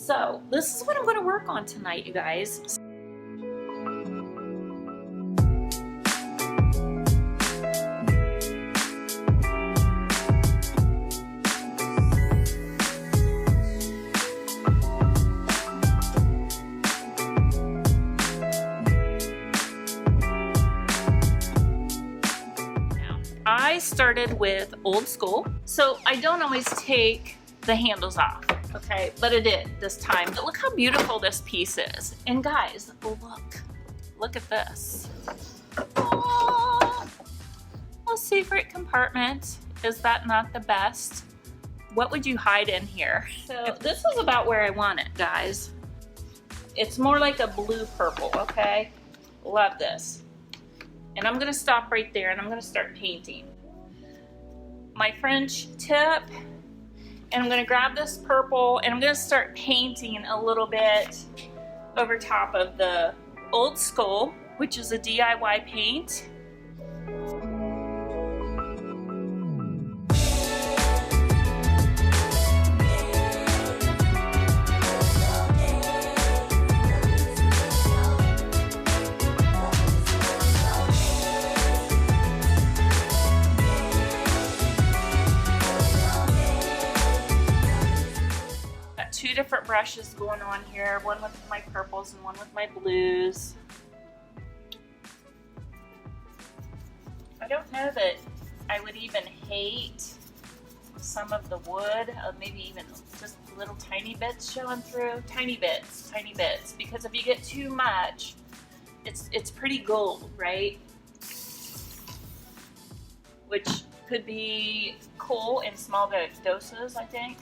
So this is what I'm going to work on tonight, you guys. I started with old school, so I don't always take the handles off, okay? But I did this time. But look how beautiful this piece is. And guys, look at this. Oh, a secret compartment. Is that not the best? What would you hide in here? So this is about where I want it, guys. It's more like a blue purple, okay? Love this. And I'm gonna stop right there and I'm gonna start painting. My French tip, and I'm gonna grab this purple and I'm gonna start painting a little bit over top of the old school, which is a DIY paint. Two different brushes going on here, one with my purples and one with my blues. I don't know that I would even hate some of the wood, maybe even just little tiny bits showing through. Tiny bits, because if you get too much, it's pretty gold, right? Which could be cool in small doses, I think.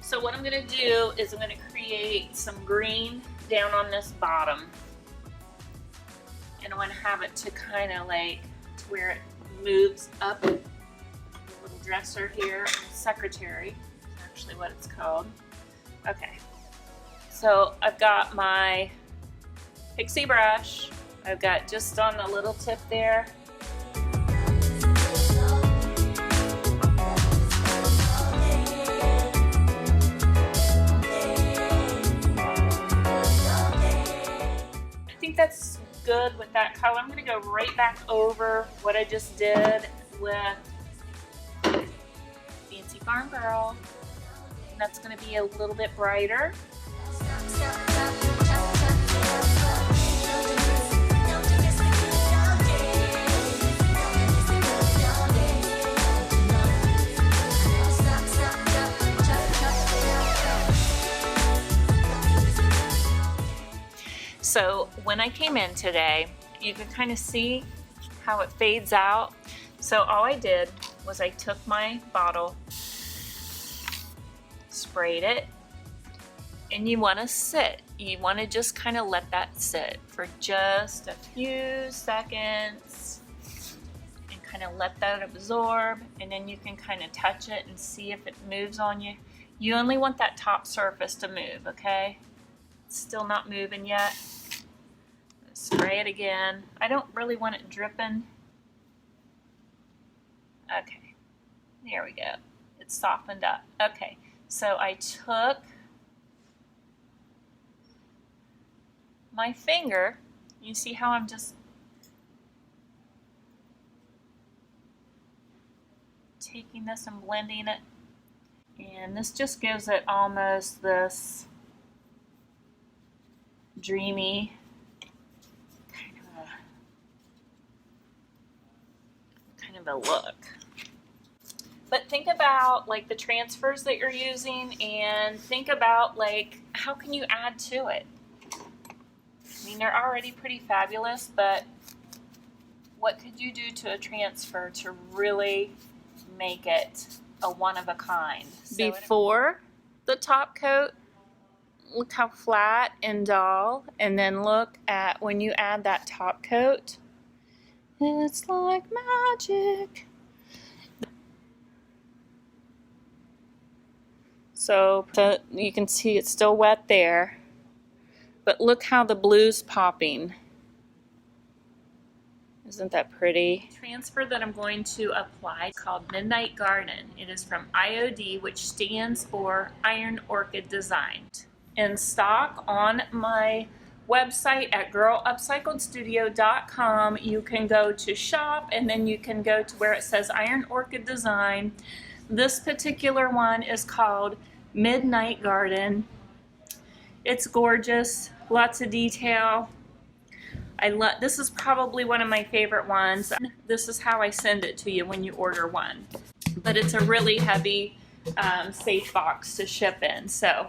So what I'm going to do is I'm going to create some green down on this bottom. And I want to have it to kind of like to where it moves up. A little dresser here, secretary is actually what it's called. Okay, so I've got my Pixie brush. I've got just on the little tip there. I think that's good with that color. I'm going to go right back over what I just did with Fancy Farm Girl. And that's going to be a little bit brighter. So when I came in today, you can kind of see how it fades out. So all I did was I took my bottle, sprayed it, and you want to sit. You want to just kind of let that sit for just a few seconds and kind of let that absorb, and then you can kind of touch it and see if it moves on you. You only want that top surface to move, okay? It's still not moving yet. Spray it again. I don't really want it dripping. Okay, there we go. It's softened up. Okay, so I took my finger. You see how I'm just taking this and blending it. And this just gives it almost this dreamy kind of a look. But think about like the transfers that you're using, and think about like how can you add to it. I mean, they're already pretty fabulous, but what could you do to a transfer to really make it a one of a kind? So before the top coat, look how flat and dull, and then look at when you add that top coat, it's like magic. So you can see it's still wet there, but look how the blue's popping. Isn't that pretty? The transfer that I'm going to apply is called Midnight Garden. It is from IOD, which stands for Iron Orchid Design. In stock on my website at girlupcycledstudio.com. You can go to shop, and then you can go to where it says Iron Orchid Design. This particular one is called Midnight Garden. It's gorgeous, lots of detail. This is probably one of my favorite ones. This is how I send it to you when you order one. But it's a really heavy safe box to ship in. So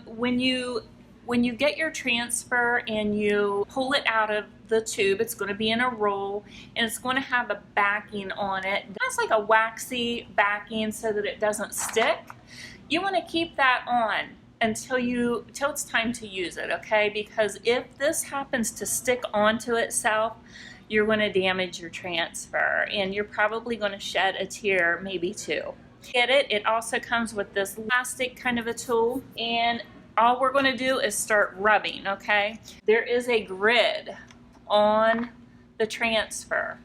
when you get your transfer and you pull it out of the tube, it's going to be in a roll, and it's going to have a backing on it. That's like a waxy backing so that it doesn't stick. You want to keep that on until it's time to use it, okay? Because if this happens to stick onto itself, you're going to damage your transfer, and you're probably going to shed a tear, maybe two. Get it? It also comes with this plastic kind of a tool, and all we're going to do is start rubbing, okay? There is a grid on the transfer.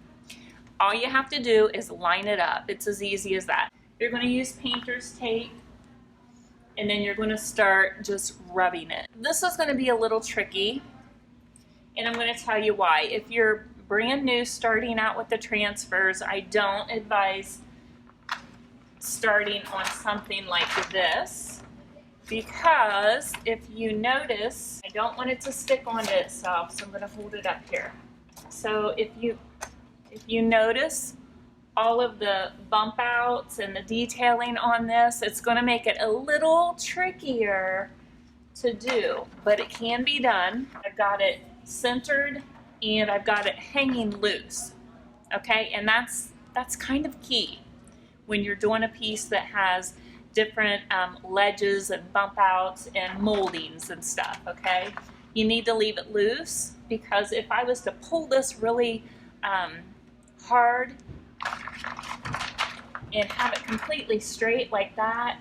All you have to do is line it up. It's as easy as that. You're going to use painter's tape, and then you're going to start just rubbing it. This is going to be a little tricky, and I'm going to tell you why. If you're brand new starting out with the transfers, I don't advise starting on something like this, because if you notice, I don't want it to stick onto itself, so I'm going to hold it up here. So if you notice all of the bump outs and the detailing on this, it's going to make it a little trickier to do, but it can be done. I've got it centered and I've got it hanging loose, okay? And that's kind of key when you're doing a piece that has different ledges and bump outs and moldings and stuff, okay? You need to leave it loose, because if I was to pull this really hard and have it completely straight like that,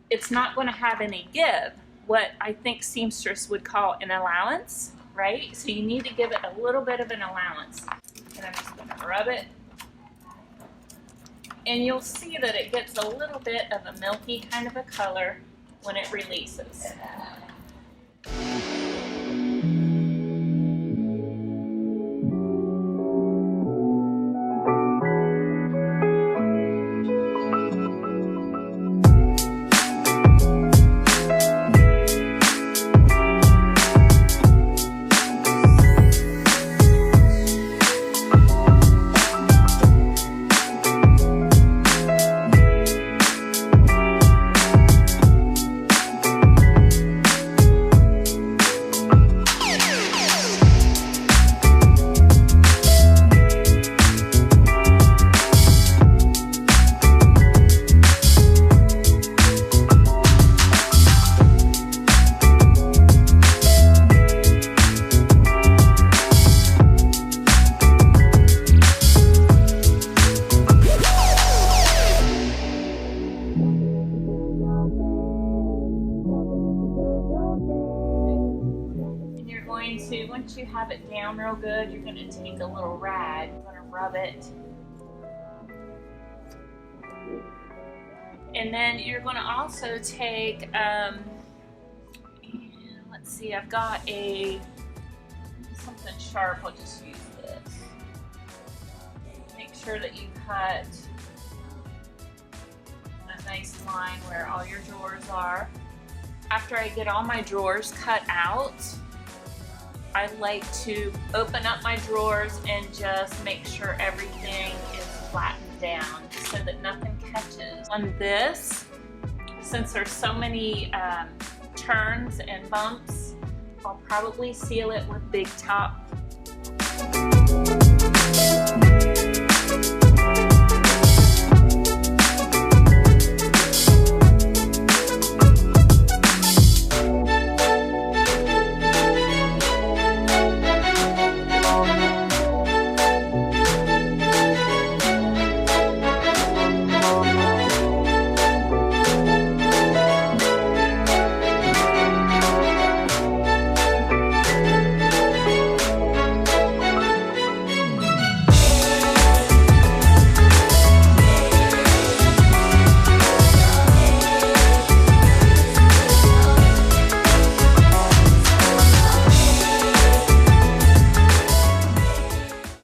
it's not going to have any give, what I think seamstress would call an allowance, right? So you need to give it a little bit of an allowance. And I'm just going to rub it. And you'll see that it gets a little bit of a milky kind of a color when it releases. Once you have it down real good, you're going to take a little rag, you're going to rub it, and then you're going to also take, let's see, I've got something sharp, I'll just use this. Make sure that you cut a nice line where all your drawers are. After I get all my drawers cut out, I like to open up my drawers and just make sure everything is flattened down so that nothing catches. On this, since there's so many turns and bumps, I'll probably seal it with Big Top.